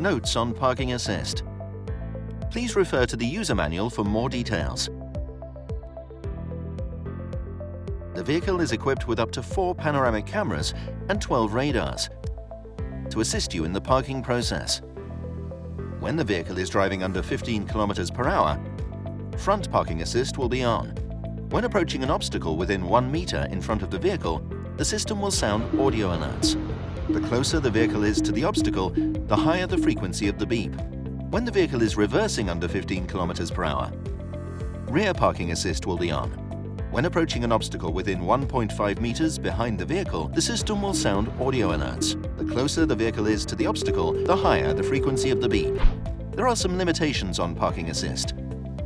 Notes on Parking Assist. Please refer to the user manual for more details. The vehicle is equipped with up to 4 panoramic cameras and 12 radars to assist you in the parking process. When the vehicle is driving under 15 km per hour, front parking assist will be on. When approaching an obstacle within 1 meter in front of the vehicle, the system will sound audio alerts. The closer the vehicle is to the obstacle, the higher the frequency of the beep. When the vehicle is reversing under 15 km per hour, rear parking assist will be on. When approaching an obstacle within 1.5 meters behind the vehicle, the system will sound audio alerts. The closer the vehicle is to the obstacle, the higher the frequency of the beep. There are some limitations on parking assist.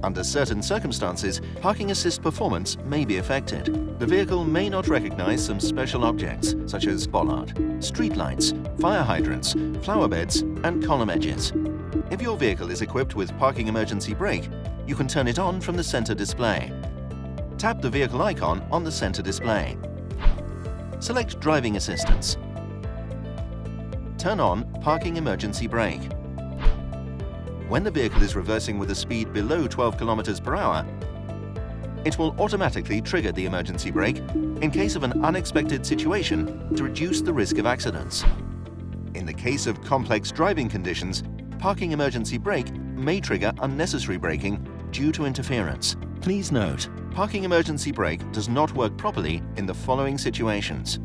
Under certain circumstances, parking assist performance may be affected. The vehicle may not recognize some special objects, such as bollard, streetlights, fire hydrants, flower beds, and column edges. If your vehicle is equipped with parking emergency brake, you can turn it on from the center display. Tap the vehicle icon on the center display. Select Driving Assistance. Turn on Parking Emergency Brake. When the vehicle is reversing with a speed below 12 km per hour, it will automatically trigger the emergency brake in case of an unexpected situation to reduce the risk of accidents. In the case of complex driving conditions, parking emergency brake may trigger unnecessary braking due to interference. Please note, parking emergency brake does not work properly in the following situations.